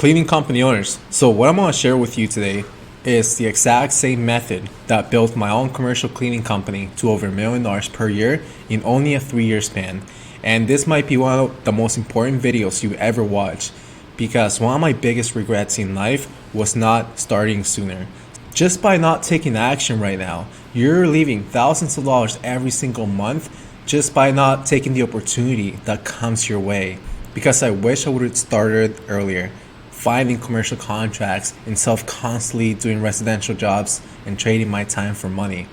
Cleaning company owners. So what I'm going to share with you today is the exact same method that built my own commercial cleaning company to over $1 million per year in only a 3-year span. And this might be one of the most important videos you ever watch, because one of my biggest regrets in life was not starting sooner. Just by not taking action right now, you're leaving thousands of dollars every single month just by not taking the opportunity that comes your way. Because I wish I would have started earlier, finding commercial contracts instead of constantly doing residential jobs and trading my time for money.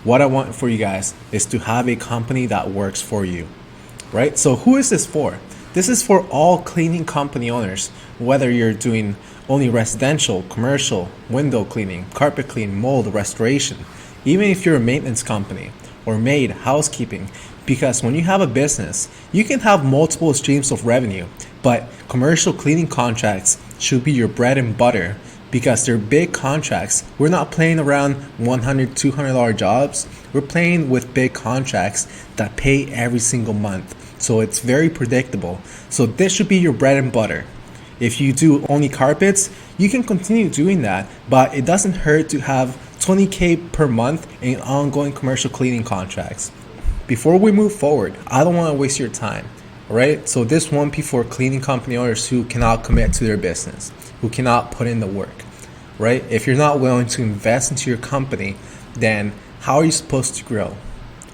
What I want for you guys is to have a company that works for you, right? So who is this for? This is for all cleaning company owners, whether you're doing only residential, commercial, window cleaning, carpet cleaning, mold, restoration, even if you're a maintenance company or maid, housekeeping. Because when you have a business, you can have multiple streams of revenue, but commercial cleaning contracts should be your bread and butter because they're big contracts. We're not playing around $100, $200 jobs. We're playing with big contracts that pay every single month. So it's very predictable. So this should be your bread and butter. If you do only carpets, you can continue doing that, but it doesn't hurt to have $20K per month in ongoing commercial cleaning contracts. Before we move forward, I don't want to waste your time, all right? So this won't be for cleaning company owners who cannot commit to their business, who cannot put in the work, right? If you're not willing to invest into your company, then how are you supposed to grow,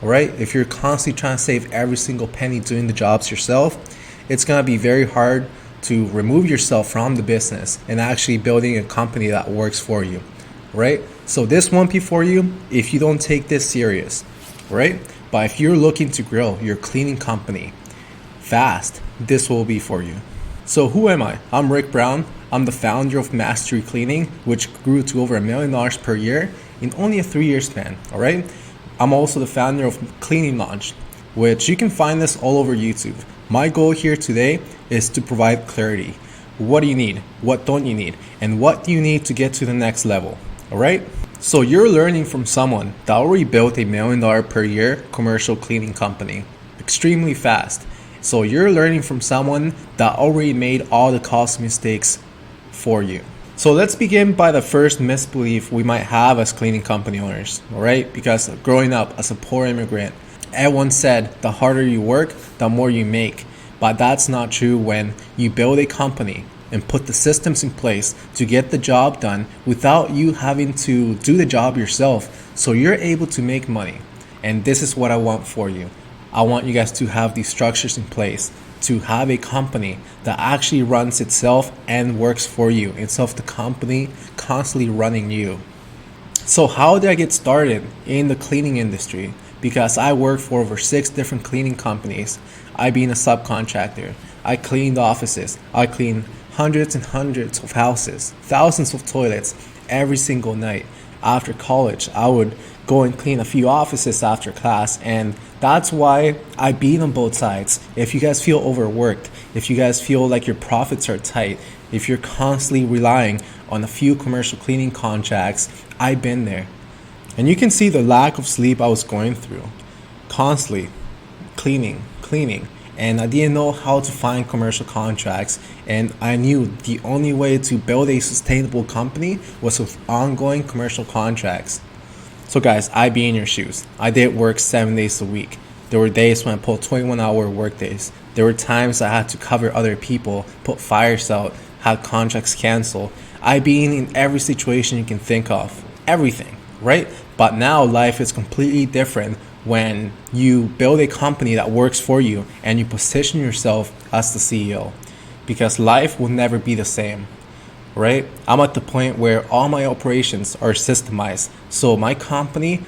all right? If you're constantly trying to save every single penny doing the jobs yourself, it's going to be very hard to remove yourself from the business and actually building a company that works for you, right? So this won't be for you if you don't take this serious, right? But if you're looking to grow your cleaning company fast, this will be for you. So who am I? I'm Rick Brown. I'm the founder of Mastery Cleaning, which grew to over $1 million per year in only a 3-year span, all right? I'm also the founder of Cleaning Launch, which you can find this all over YouTube. My goal here today is to provide clarity. What do you need? What don't you need? And what do you need to get to the next level, all right? So you're learning from someone that already built a $1 million per year commercial cleaning company extremely fast. So you're learning from someone that already made all the cost mistakes for you. So let's begin by the first misbelief we might have as cleaning company owners, all right? Because growing up as a poor immigrant, everyone said the harder you work, the more you make. But that's not true when you build a company and put the systems in place to get the job done without you having to do the job yourself, so you're able to make money. And this is what I want for you. I want you guys to have these structures in place to have a company that actually runs itself and works for you instead of the company constantly running you. So how did I get started in the cleaning industry? Because I worked for over 6 different cleaning companies. I being a subcontractor. I cleaned offices. I cleaned hundreds and hundreds of houses, thousands of toilets every single night. After college, I would go and clean a few offices after class, and that's why I beat on both sides. If you guys feel overworked, if you guys feel like your profits are tight, if you're constantly relying on a few commercial cleaning contracts, I've been there. And you can see the lack of sleep I was going through. Constantly cleaning. And I didn't know how to find commercial contracts, and I knew the only way to build a sustainable company was with ongoing commercial contracts. So guys, I be in your shoes. I did work 7 days a week. There were days when I pulled 21-hour work days. There were times I had to cover other people, put fires out, had contracts canceled. I been in every situation you can think of. Everything, right? But now life is completely different when you build a company that works for you and you position yourself as the CEO, because life will never be the same, right? I'm at the point where all my operations are systemized. So my company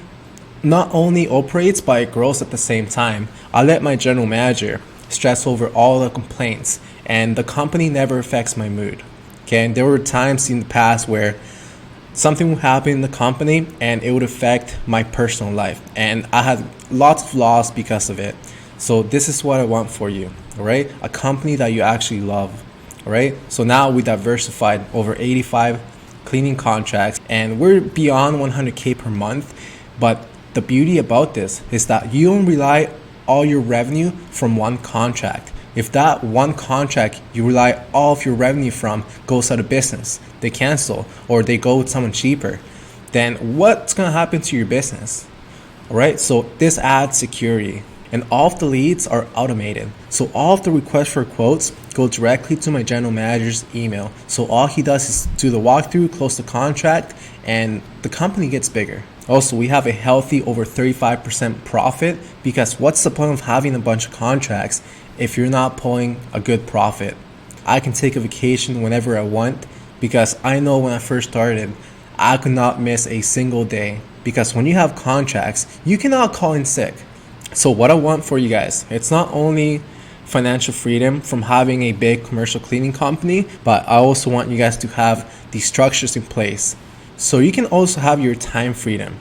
not only operates, but it grows at the same time. I let my general manager stress over all the complaints, and the company never affects my mood, okay? And there were times in the past where something would happen in the company and it would affect my personal life, and I had lots of loss because of it. So this is what I want for you, all right? A company that you actually love, all right? So now we diversified over 85 cleaning contracts, and we're beyond 100K per month. But the beauty about this is that you don't rely all your revenue from one contract. if that one contract you rely all of your revenue from goes out of business, they cancel, or they go with someone cheaper, then what's going to happen to your business? All right, so this adds security. And all of the leads are automated. So all of the requests for quotes go directly to my general manager's email. So all he does is do the walkthrough, close the contract, and the company gets bigger. Also, we have a healthy over 35% profit, because what's the point of having a bunch of contracts if you're not pulling a good profit? I can take a vacation whenever I want, because I know when I first started, I could not miss a single day, because when you have contracts, you cannot call in sick. So what I want for you guys, it's not only financial freedom from having a big commercial cleaning company, but I also want you guys to have these structures in place. So you can also have your time freedom.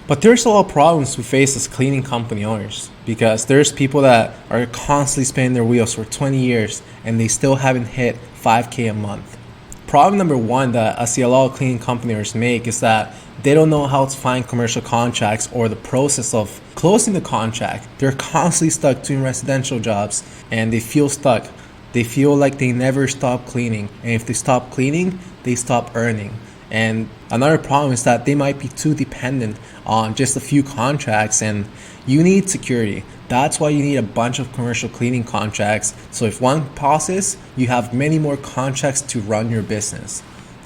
But there's a lot of problems we face as cleaning company owners, because there's people that are constantly spinning their wheels for 20 years and they still haven't hit 5K a month. Problem number one that I see a lot of cleaning company owners make is that they don't know how to find commercial contracts or the process of closing the contract. They're constantly stuck doing residential jobs and they feel stuck. They feel like they never stop cleaning. And if they stop cleaning, they stop earning. And another problem is that they might be too dependent on just a few contracts, and you need security. That's why you need a bunch of commercial cleaning contracts. So if one pauses, you have many more contracts to run your business.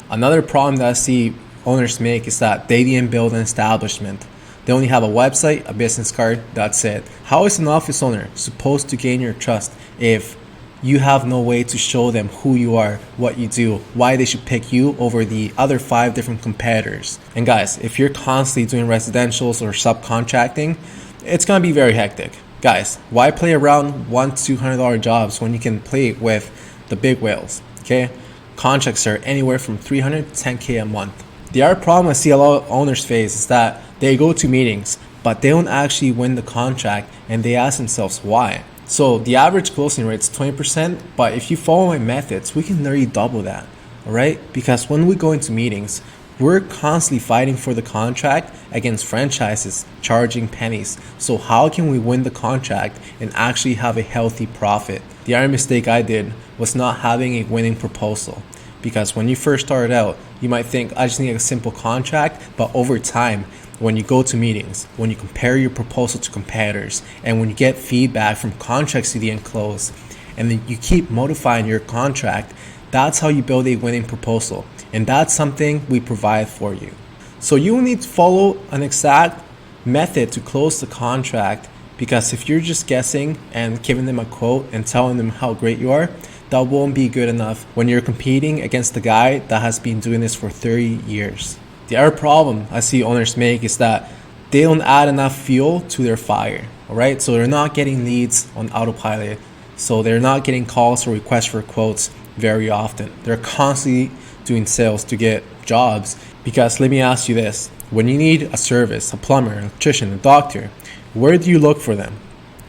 Another problem that I see owners make is that they didn't build an establishment. They only have a website, a business card, that's it. How is an office owner supposed to gain your trust if you have no way to show them who you are, what you do, why they should pick you over the other 5 different competitors? And guys, if you're constantly doing residentials or subcontracting, it's gonna be very hectic. Guys, why play around $100-$200 jobs when you can play with the big whales? Okay, contracts are anywhere from $300 to $10K a month. The other problem I see a lot of owners face is that they go to meetings, but they don't actually win the contract, and they ask themselves why. So the average closing rate is 20%, but if you follow my methods, we can nearly double that, all right? Because when we go into meetings, we're constantly fighting for the contract against franchises, charging pennies. So how can we win the contract and actually have a healthy profit? The other mistake I did was not having a winning proposal. Because when you first started out, you might think, I just need a simple contract, but over time, when you go to meetings, when you compare your proposal to competitors, and when you get feedback from contracts you didn't close, and then you keep modifying your contract, that's how you build a winning proposal. And that's something we provide for you. So you will need to follow an exact method to close the contract, because if you're just guessing and giving them a quote and telling them how great you are, that won't be good enough when you're competing against the guy that has been doing this for 30 years. The other problem I see owners make is that they don't add enough fuel to their fire, all right? So they're not getting leads on autopilot. So they're not getting calls or requests for quotes very often. They're constantly doing sales to get jobs. Because let me ask you this, when you need a service, a plumber, an electrician, a doctor, where do you look for them?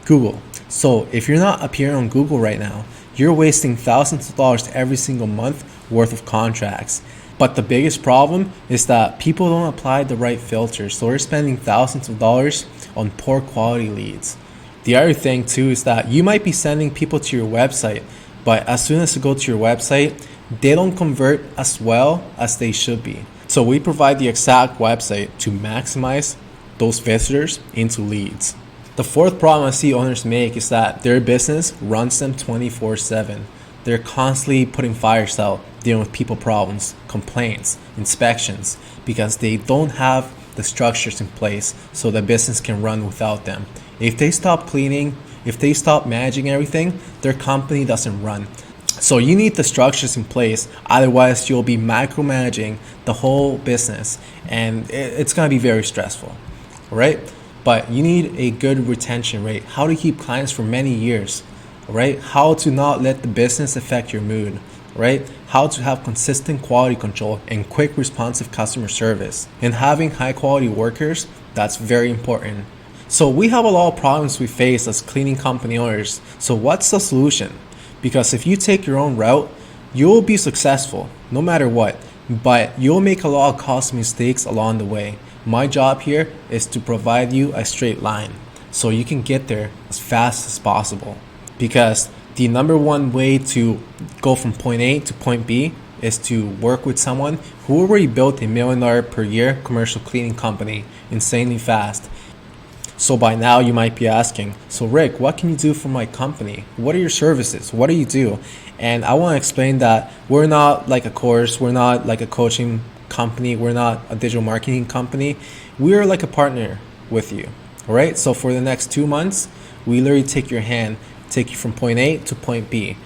Google. So if you're not appearing on Google right now, you're wasting thousands of dollars every single month worth of contracts. But the biggest problem is that people don't apply the right filters, so we're spending thousands of dollars on poor quality leads. The other thing too is that you might be sending people to your website, but as soon as they go to your website, they don't convert as well as they should be. So we provide the exact website to maximize those visitors into leads. The fourth problem I see owners make is that their business runs them 24/7. They're constantly putting fires out, dealing with people problems, complaints, inspections, because they don't have the structures in place so the business can run without them. If they stop cleaning, if they stop managing everything, their company doesn't run. So you need the structures in place, otherwise you'll be micromanaging the whole business, and it's gonna be very stressful, right? But you need a good retention rate, how to keep clients for many years, right? How to not let the business affect your mood, right? How to have consistent quality control and quick responsive customer service. And having high quality workers, that's very important. So we have a lot of problems we face as cleaning company owners. So what's the solution? Because if you take your own route, you'll be successful no matter what, but you'll make a lot of costly mistakes along the way. My job here is to provide you a straight line so you can get there as fast as possible. Because The number one way to go from point A to point B is to work with someone who already built $1 million per year commercial cleaning company insanely fast. So by now you might be asking, so Rick, what can you do for my company? What are your services? What do you do? And I want to explain that we're not like a course, we're not like a coaching company, we're not a digital marketing company. We're like a partner with you. All right. So for the next 2 months, we literally take your hand, take you from point A to point B,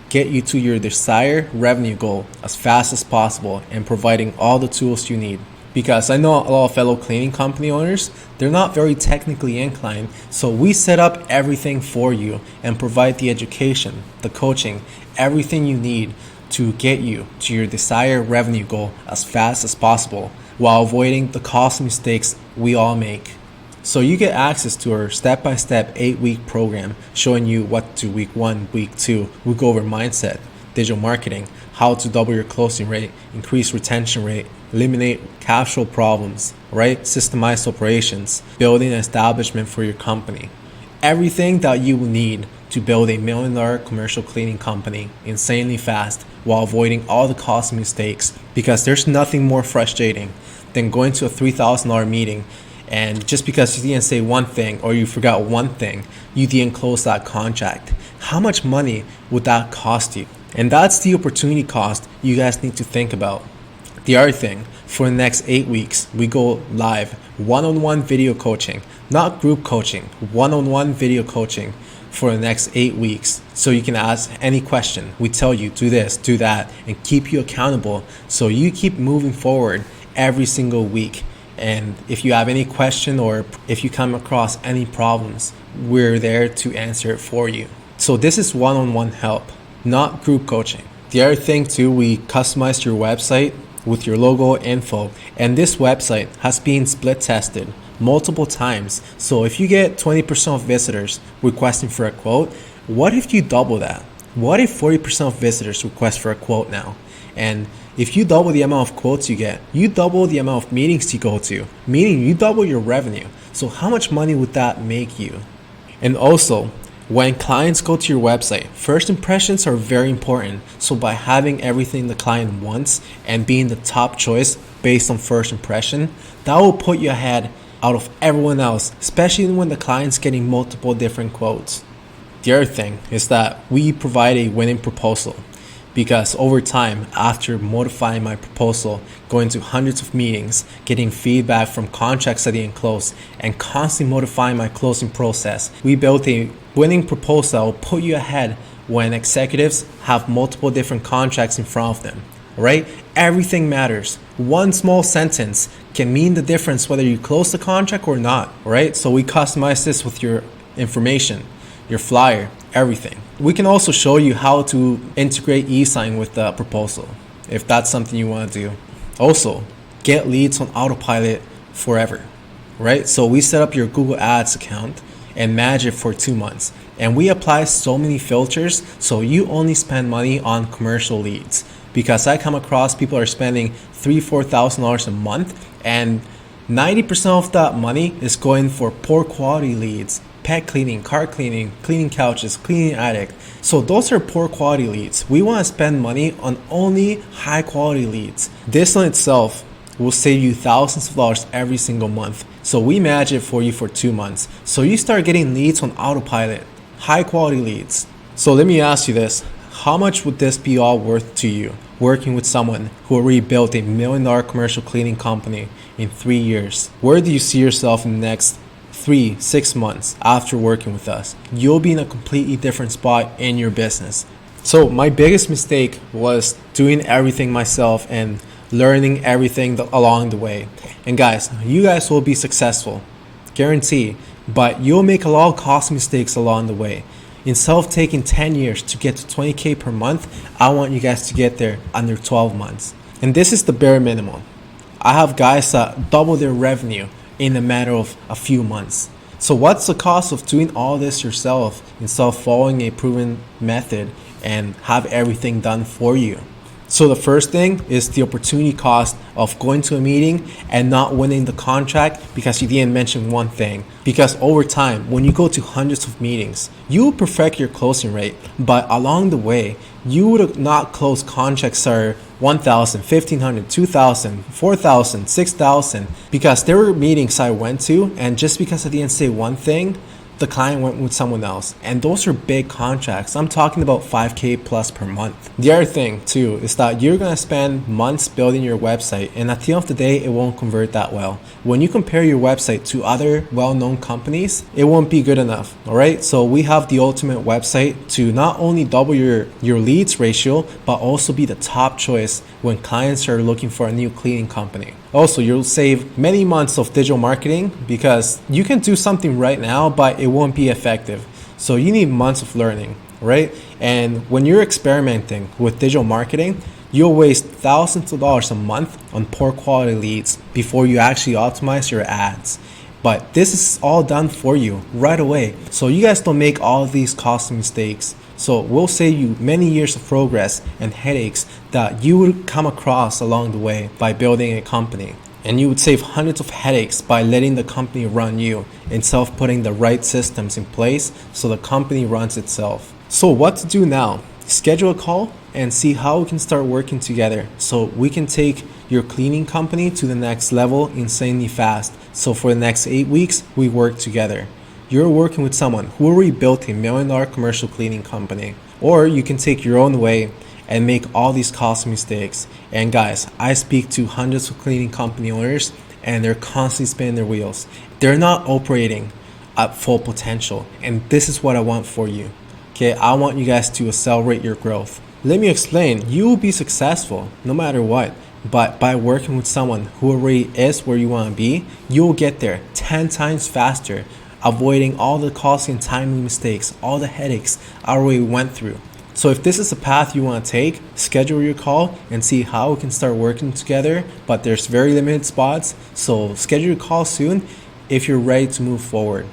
get you to your desired revenue goal as fast as possible, and providing all the tools you need. Because I know a lot of fellow cleaning company owners, they're not very technically inclined. So we set up everything for you and provide the education, the coaching, everything you need to get you to your desired revenue goal as fast as possible while avoiding the costly mistakes we all make. So you get access to our step-by-step 8-week program showing you what to do week 1, week 2. We go over mindset, digital marketing, how to double your closing rate, increase retention rate, eliminate cash flow problems, right? Systemize operations, building an establishment for your company. Everything that you will need to build $1 million commercial cleaning company insanely fast while avoiding all the costly mistakes, because there's nothing more frustrating than going to a $3,000 meeting and just because you didn't say one thing or you forgot one thing, you didn't close that contract. How much money would that cost you? And that's the opportunity cost you guys need to think about. The other thing, for the next 8 weeks, we go live one-on-one video coaching, not group coaching, one-on-one video coaching for the next 8 weeks. So you can ask any question. We tell you, do this, do that, and keep you accountable so you keep moving forward every single week. And if you have any question or if you come across any problems, we're there to answer it for you. So this is one-on-one help, not group coaching. The other thing too, we customized your website with your logo info, and this website has been split tested multiple times. So if you get 20% of visitors requesting for a quote, what if you double that? What if 40% of visitors request for a quote now? And if you double the amount of quotes you get, you double the amount of meetings you go to, meaning you double your revenue. So how much money would that make you? And also, when clients go to your website, first impressions are very important. So by having everything the client wants and being the top choice based on first impression, that will put you ahead out of everyone else, especially when the client's getting multiple different quotes. The other thing is that we provide a winning proposal, because over time, after modifying my proposal, going to hundreds of meetings, getting feedback from contracts that didn't close, and constantly modifying my closing process, we built a winning proposal that will put you ahead when executives have multiple different contracts in front of them, right? Everything matters. One small sentence can mean the difference whether you close the contract or not, right? So we customize this with your information, your flyer, everything. We can also show you how to integrate e-sign with the proposal if that's something you want to do. Also, get leads on autopilot forever, right? So we set up your Google Ads account and manage it for 2 months. And we apply so many filters so you only spend money on commercial leads. Because I come across people are spending $3,000-$4,000 a month, and 90% of that money is going for poor quality leads. Pet cleaning, car cleaning, cleaning couches, cleaning attic. So those are poor quality leads. We want to spend money on only high quality leads. This in itself will save you thousands of dollars every single month. So we manage it for you for 2 months. So you start getting leads on autopilot, high quality leads. So let me ask you this. How much would this be all worth to you, working with someone who already built $1 million commercial cleaning company in 3 years? Where do you see yourself in the next 3-6 months after working with us? You'll be in a completely different spot in your business. So my biggest mistake was doing everything myself and learning everything along the way. And guys, you guys will be successful, guarantee, but you'll make a lot of costly mistakes along the way. Instead of taking 10 years to get to 20K per month, I want you guys to get there under 12 months. And this is the bare minimum. I have guys that double their revenue in a matter of a few months. So what's the cost of doing all this yourself instead of following a proven method and have everything done for you? So the first thing is the opportunity cost of going to a meeting and not winning the contract because you didn't mention one thing. Because over time, when you go to hundreds of meetings, you will perfect your closing rate, but along the way, you would not close contracts that are 1,000, 1,500, 2,000, 4,000, 6,000 because there were meetings I went to, and just because I didn't say one thing, the client went with someone else. And those are big contracts. I'm talking about 5K plus per month. The other thing too is that you're gonna spend months building your website, and at the end of the day, it won't convert that well. When you compare your website to other well-known companies, it won't be good enough. All right. So we have the ultimate website to not only double your leads ratio, but also be the top choice when clients are looking for a new cleaning company. Also, you'll save many months of digital marketing because you can do something right now, but it won't be effective. So you need months of learning, right? And when you're experimenting with digital marketing, you'll waste thousands of dollars a month on poor quality leads before you actually optimize your ads. But this is all done for you right away. So you guys don't make all of these costly mistakes. So we'll save you many years of progress and headaches that you would come across along the way by building a company. And you would save hundreds of headaches by letting the company run you instead of putting the right systems in place so the company runs itself. So what to do now? Schedule a call and see how we can start working together so we can take your cleaning company to the next level insanely fast. So for the next 8 weeks, we work together. You're working with someone who already built $1 million commercial cleaning company. Or you can take your own way and make all these costly mistakes. And guys, I speak to hundreds of cleaning company owners and they're constantly spinning their wheels. They're not operating at full potential. And this is what I want for you. Okay, I want you guys to accelerate your growth. Let me explain. You will be successful no matter what. But by working with someone who already is where you want to be, you'll get there 10 times faster, avoiding all the costly and timely mistakes, all the headaches I already went through. So if this is a path you want to take, schedule your call and see how we can start working together. But there's very limited spots, so schedule your call soon if you're ready to move forward.